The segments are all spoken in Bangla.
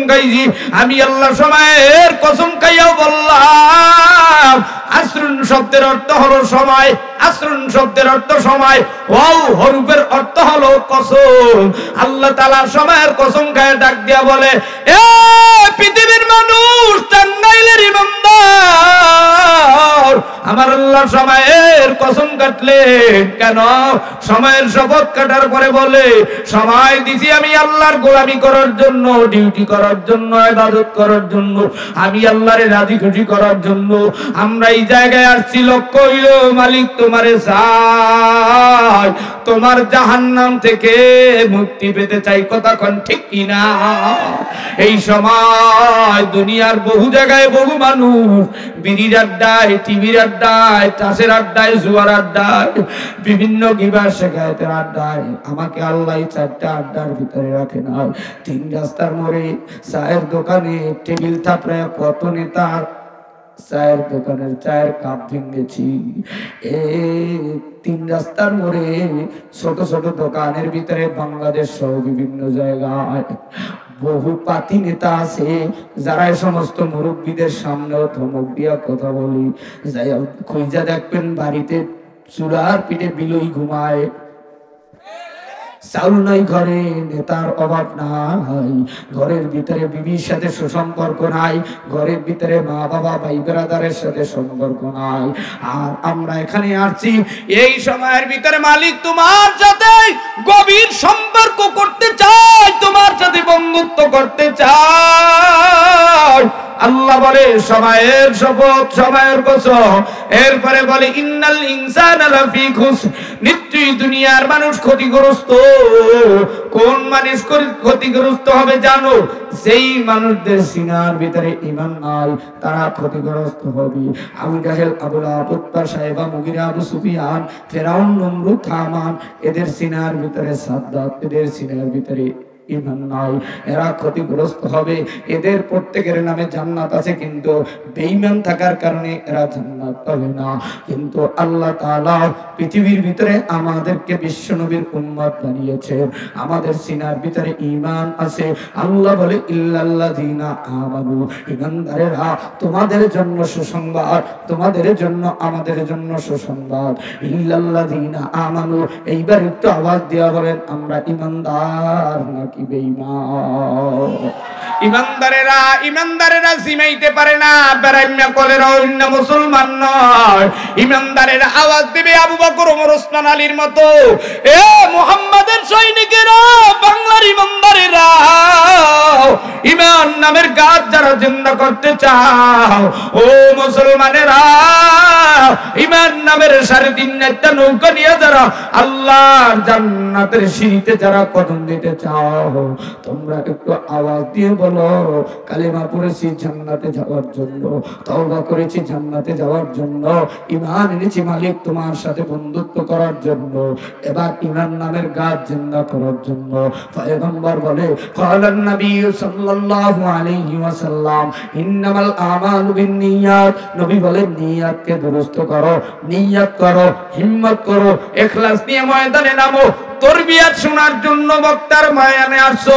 খাইছি, আমি আল্লাহ সময়ের কসম খাইয়াও বললাম। আসরুন শব্দের অর্থ হলো সময়, আসরুন শব্দের অর্থ সময়, ওয়াও হরফের অর্থ হলো কসম। আল্লাহ তাআলা সময়ের কসম খায় ডাক দিয়া বলে, এ পৃথিবীর মানুষ, টাঙ্গাইলের ইমানদার, আমার আল্লাহ সময়ের কসম কাটলেন কেন? সময়ের শপথ কাটার পরে বলে, সময় দিছি আমি আল্লাহর গোলামি করার জন্য, ডিউটি করার জন্য, ইবাদত করার জন্য, আমি আল্লাহরে রাজি খুশি করার জন্য। আমরা এই জায়গায় আসছি লক্ষ্য হইল মালিক তোমারে চাই, তোমার জাহান্নাম থেকে মুক্তি পেতে চাই। কথা কোন ঠিক কিনা? এই সময় দুনিয়ার বহু জায়গায় বহু মানুষ বিড়ির আড্ডায়, টিভির আড্ডায়, চাষের আড্ডায়, জুয়ার আড্ডায়, বিভিন্ন গিবার শেখায়তের আড্ডায়, আমাকে আল্লাহ চারটা আড্ডার ভিতরে রাখে না। তিন রাস্তার মোড়ে চায়ের দোকানে টেবিল থাপড়ায় কত নেতা চায়ের দোকানের চায়ের কাপ ভেঙেছি। তিন রাস্তার মোড়ে ছোট ছোট দোকানের ভিতরে বাংলাদেশ সহ বিভিন্ন জায়গায় বহু পাতি নেতা আছে যারা এই সমস্ত মুরব্বীদের সামনেও ধমক দিয়া কথা বলি। যাই খুঁজা দেখবেন বাড়িতে চুলার পিঠে বিলই ঘুমায়, চাউল নাই ঘরে, নেতার অভাব নাই, ঘরের ভিতরে বিবির সাথে সুসম্পর্ক নাই, ঘরের ভিতরে মা বাবা ভাই ব্রাদারের সাথে সম্পর্ক নাই। আর আমরা এখানে আসছি এই সময়ের ভিতরে মালিক তোমার সাথে গভীর সম্পর্ক করতে চাই, তোমার সাথে বন্ধুত্ব করতে চাই। আল্লাহ বলে সময়ের শপথ, সময়ের কসম। এরপরে বলে ইন্নাল ইনসানা লাফি খুসর, নিশ্চয়ই দুনিয়ার মানুষ ক্ষতিগ্রস্ত। কোন মানুষ ক্ষতিগ্রস্ত হবে জানো? সেই মানুষদের সিনার ভিতরে ঈমান নাই, তারা ক্ষতিগ্রস্ত হবে। আবু জাহেল, আবু লাহাব, উতবা, সাইবা, মুগিরা, আবু সুফিয়ান, ফিরআউন, নমরুদ, হামান, এদের সিনার ভিতরে সাদ্দাত, এদের সিনার ভিতরে ঈমান নাই, এরা ক্ষতিগ্রস্ত হবে। এদের প্রত্যেকের নামে জান্নাত আছে, কিন্তু বেঈমান থাকার কারণে এরা জান্নাত পাবে না। কিন্তু আল্লাহ তাআলা পৃথিবীর ভিতরে আমাদেরকে বিশ্বনবীর উম্মত বানিয়েছে, আমাদের সিনার ভিতরে ঈমান আছে। আল্লাহ বলে ইল্লাল্লাযীনা আমানু, ঈমানদারেরা তোমাদের জন্য সুসংবাদ, তোমাদের জন্য আমাদের জন্য সুসংবাদ। ইল্লাল্লাযীনা আমানু, এইবার একটু আওয়াজ দেওয়া বলেন আমরা ঈমানদার নাকি বেঈমান? ইমানদারেরা, ইমানদারেরা জিমাইতে পারে না, বেরাইম্যা কলেরা অন্য মুসলমান নয়। ইমানদারেরা আওয়াজ দিবে আবু বকর, ওমর, ওসমান, আলীর মতো, এ মুহাম্মাদের সৈনিকেরা, বাংলার ইমানদারেরা, ইমান নামের গাছ যারা জিন্দা করতে চাও, ও মুসলমানেরা, ইমান নামের 3.5 নৌকা নিয়ে যারা আল্লাহর জান্নাতের সিঁড়িতে যারা কদম দিতে চাও, তোমরা একটু আওয়াজ দিয়ে বলো কালিমা পড়েছি জান্নাতে যাওয়ার জন্য, তওবা করেছি জান্নাতে যাওয়ার জন্য, ঈমান এনেছি মালিক তোমার সাথে বন্ধুত্ব করার জন্য, এবার ঈমান নামের গাছ জিন্দা করার জন্য। পয়গম্বর বলে ক্বালান নবী সাল্লাল্লাহু আলাইহি ওয়াসাল্লাম ইন্নামাল আমালু বিন্নিয়াত, নবী বলেন নিয়তকে দুরুস্ত করো, নিয়ত করো, হিম্মত করো, ইখলাস নিয়ে ময়দানে নামো। তরবিয়ত শোনার জন্য বক্তার বয়ানে আসছো,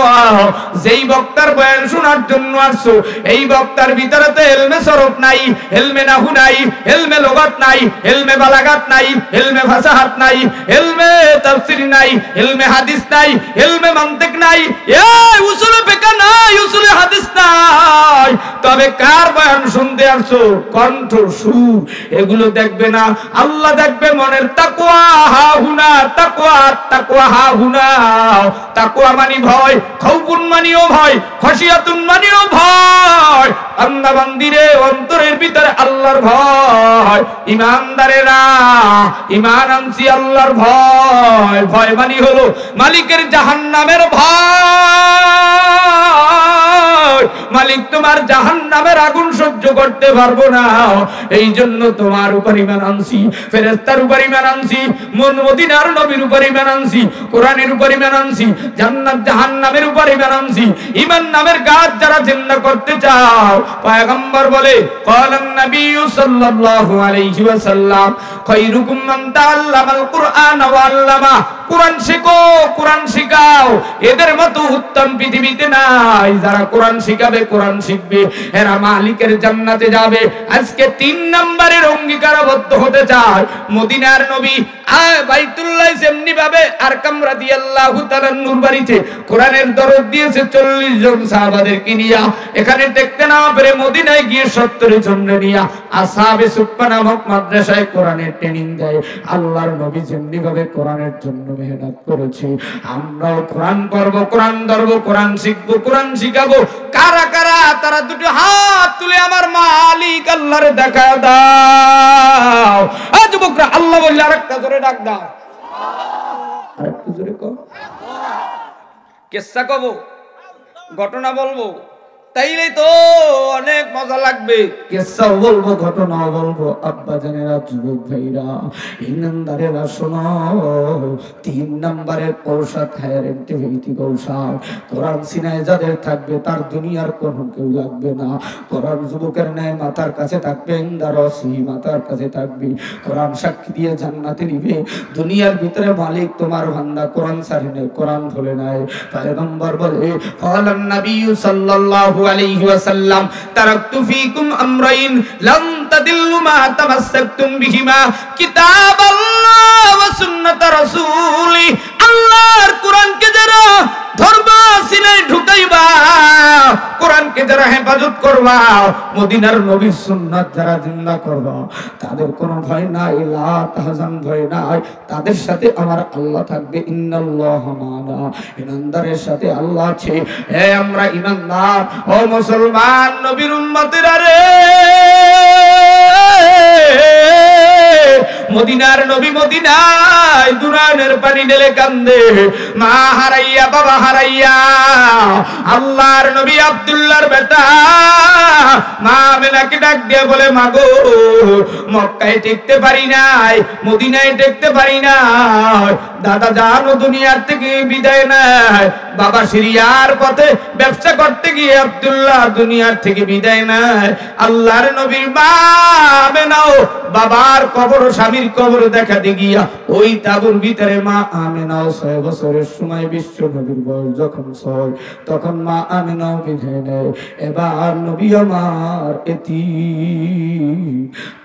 যেই বক্তার বয়ান শোনার জন্য আসছো, এই বক্তার ভিতরে তো ইলমে সরফ নাই, ইলমে নাহু নাই, ইলমে লুগাত নাই, ইলমে বালাগাত নাই, ইলমে ফাসাহাত নাই, ইলমে তাফসীর নাই, ইলমে হাদিস নাই, ইলমে মানতিক নাই, এই উসুল ফিকহ নাই, উসুল হাদিস নাই। তবে কার বয়ান শুনতে আসছো? কণ্ঠ, সুর, এগুলো দেখবে না, আল্লাহ দেখবে মনের তাকওয়া। হা হুনা তাকওয়া, তাকওয়া হা হুনা। তাকওয়া মানে ভয়, খাউফুন মানেও ভয়, খাশিয়াতুন মানেও ভয়। বান্দা বান্দিরে অন্তরের ভিতরে আল্লাহর ভয়। ইমানদারেরা ঈমান আনছি আল্লাহর ভয়। ভয় মানে হলো মালিকের জাহান্নামের ভয়। মালিক তোমার জাহান্নামের আগুন সহ্য করতে পারবো না, এই জন্য তোমার উপর ঈমান আনছি, ফেরেশতার উপর ঈমান আনছি, মদিনার নবীর উপর ঈমান আনছি, কোরআনের উপর ঈমান আনছি, জান্নাত জাহান্নামের উপর ঈমান আনছি। ঈমান নামের গাছ যারা জিন্দা করতে চাও, পয়গম্বর বলে ক্বালান নবী সাল্লাল্লাহু আলাইহি ওয়াসাল্লাম খায়রুকুম মান তাআল্লামাল কুরআন ওয়া আল্লামা। কোরআন শেখো, কোরআন শিখাও। এদের মতো উত্তম পৃথিবীতে নাই। যারা কোরআন শিখাবে, কোরআন শিখবে, এরা মালিকের জান্নাতে যাবে। আজকে 3 নম্বরের অঙ্গীকারবদ্ধ হতে চায় মদিনার নবী বাইতুল্লাহ যেমনি ভাবে আরকাম রাদিয়াল্লাহু তাআলা নূর বাড়িতে কোরআনের দরদ দিয়েছে 40 জন সাহাবাদেরকে নিয়া, এখানে দেখতে না পেরে মদিনায় গিয়ে 70 জন নিয়া আসহাবে সুফফা নামক মাদ্রাসায় কোরআনের ট্রেনিং দেয়। আল্লাহর নবী যেমনি ভাবে কোরআনের জন্য মেহনত করেছে, আমরাও কোরআন পড়ব, কোরআন ধরব, কোরআন শিখবো, কোরআন শিখাবো। কারা কারা? তারা দুটো হাত তুলে আমার মালিক আল্লাহর দেখা দাও। আজ যুবকরা আল্লাহ বললে আরেকটা জোরে ডাক দাও, আরেকটু জোরে কও। কিসসা কব, ঘটনা বলবো, তাইলেই তো অনেক মজা লাগবে। কিসসাও বলবো, ঘটনাও বলবো। আব্বা জানেরা, যুবক ভাইরা, ইমানদারেরা শোনো, 3 নম্বরের ঔষধ হায়ার অ্যান্টিবায়োটিক ঔষধ কোরআন সিনায় যাদের থাকবে তার দুনিয়ার কোনো কেউ লাগবে না। কোরআন যুবকের ন্যায় মাথার কাছে থাকবে, ইন্দারসি মাথার কাছে থাকবে। কোরআন সাক্ষী দিয়ে জান্নাতে নিবে। দুনিয়ার ভিতরে মালিক তোমার বান্দা কোরআন ছাড়ে নাই, কোরআন ভুলে নাই। পয়গম্বর বলে, ক্বালান নবী সাল্লাল্লাহু আলাইহি ওয়াসাল্লাম, তারাকতু ফীকুম আমরাইন লাম তাদিল্লু মা তামাসসাকতুম বিহিমা, কিতাবাল্লাহ ওয়া সুন্নাত রাসূলি। আল্লাহর কোরআনকে যারা ধরবা, সিনায় ঢুকাইবা, কোরআনকে যারা হেফাজত করবা, মদিনার নবীর সুন্নাত যারা জিন্দা করবা, তাদের কোনো ভয় নাই, লা তাহজান, ভয় নাই। তাদের সাথে আমার আল্লাহ থাকবে। ইন্নাল্লাহ মা'না, ইমানদারের সাথে আল্লাহ আছে। হে আমরা ইমানদার, ও মুসলমান নবীর উম্মতেরা রে, মদিনার নবী মদিনায় দুরানের পানি ঢেলে কান্দে, মা হারাইয়া, বাবা হারাইয়া। আল্লাহর নবী আব্দুল্লাহর বেটা মা আমেনাকে ডাক দিয়ে বলে, মাগো মক্কায় টিকতে পারি নাই, মদিনায় টিকতে পারি নাই। দাদা জানো দুনিয়ার থেকে বিদায় নাই, বাবা সিরিয়ার পথে ব্যবসা করতে গিয়ে আব্দুল্লাহ দুনিয়ার থেকে বিদায় নাই। আল্লাহর নবীর মা আমেনাও বাবার কবর, স্বামীর কবর দেখাতে গিয়া ওই তাবুর ভিতরে মা আমেনাও 6 বছরের সময়, বিশ্ব নবীর বয়স যখন 6, তখন মা আমেনাও বিদায় নেয়। এবার নবী আমার এতিম।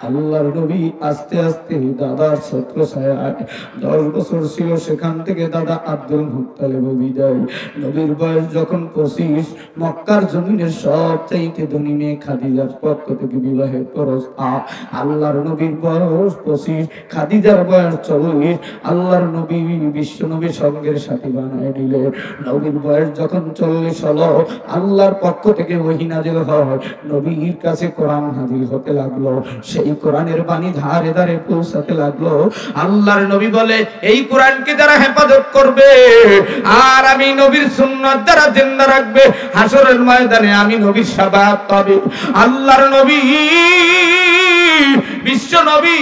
আল্লাহর নবী আস্তে আস্তে দাদার ছত্র ছায়ায় 10 বছর ছিল, সেখান থেকে দাদা আব্দুল মুত্তালিব বিদায়। নবীর বয়স যখন 25, মক্কার জমিনের সবচাইতে ধনী মেয়ে খাদিজার পক্ষ থেকে বিবাহের প্রস্তাব। আল্লাহর নবীর বয়স 25, খাদিজার বয়স 40। আল্লাহর নবী বিশ্ব নবীর সঙ্গের সাথী বানায় নিলেন। নবীর বয়স যখন 40 হলো, আল্লাহর পক্ষ থেকে ওহী নাযিল হয়, নবীর কাছে কোরআন নাযিল হতে লাগলো। সেই কোরআনের বাণী ধারে ধারে পৌঁছাতে লাগলো। আল্লাহর নবী বলে, এই কোরআনকে যারা হেফাজত করবে আর আমি নবীর সুন্নাত যারা জিন্দা রাখবে, হাসরের ময়দানে আমি নবীর শাফাআত পাবে। আল্লাহর নবী বিশ্ব নবী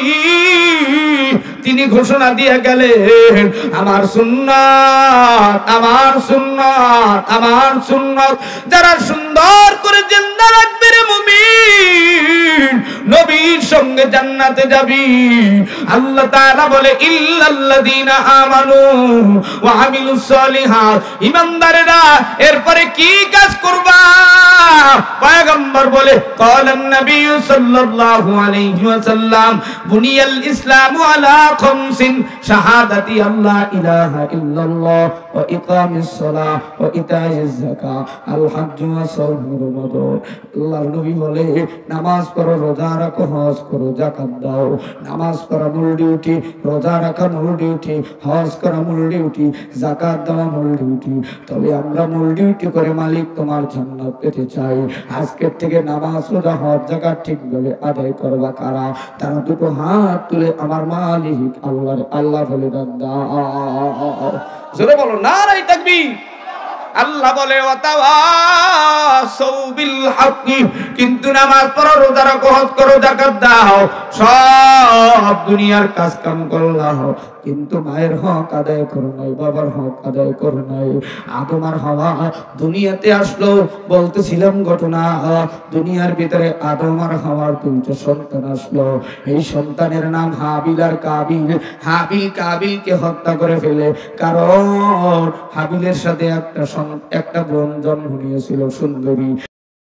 তিনি ঘোষণা দিয়ে গেলেন, আমার সুন্নাত, আমার সুন্নাত, আমার সুন্নাত যারা সুন্দর করে জিন্দা রাখবে রে মুমিন, নবীর সঙ্গে জান্নাতে যাবি। আল্লাহ তাআলা বলে, ইল্লাল্লাযীনা আমানু ওয়া আমিলুস সলিহাত, ঈমানদারেরা এরপরে কি কাজ করবা? পয়গম্বর বলে, ক্বালান নবী সাল্লাল্লাহু আলাইহি ওয়াসাল্লাম, বুনিয়াল ইসলামু আলা খামসিন, শাহাদাতি আল্লা ইলাহা ইল্লাল্লাহ ওয়া ইকামিস সালাহ ওয়া ইতাইজ যাকাত আল হজ্জ ওয়া সাওম রমাদান। আল্লাহর নবী বলে, নামাজ পড়ো, রোজা রাখো, হজ করো, যাকাত দাও। নামাজ পড়া মূল ডিউটি, রোজা রাখা মূল ডিউটি, হজ করা মূল ডিউটি, যাকাত দেওয়া মূল ডিউটি। তবে আমরা মূল ডিউটি করে মালিক তোমার জান্নাত পেতে চাই। আজকের থেকে নামাজ, রোজা, হজ, যাকাত ঠিকভাবে আদায় করবা কারা? তারা দুটো হাত তুলে আমার মালিক আল্লাহ আল্লাহ বলে দাও। জোরে বলো নারায়ে তাকবীর। আল্লাহ বলে, ওয়াতাওয়াসাউ বিল হাক্কি, কিন্তু নামাজ পড়ো, রোজা রাখো, হজ করো, যাকাত দাও, সব দুনিয়ার কাজ কাম করলাম, কিন্তু মায়ের হক আদায় করো নাই, বাবার হক আদায় করো নাই। আদম আর হাওয়া দুনিয়াতে আসলো, বলতেছিলাম ঘটনা, দুনিয়ার ভিতরে আদম আর হাওয়ার দুইটা সন্তান আসলো। এই সন্তানের নাম হাবিল আর কাবিল। হাবিল কাবিলকে হত্যা করে ফেলে, কারণ হাবিলের সাথে একটা বোন জন্ম নিয়েছিল সুন্দরী।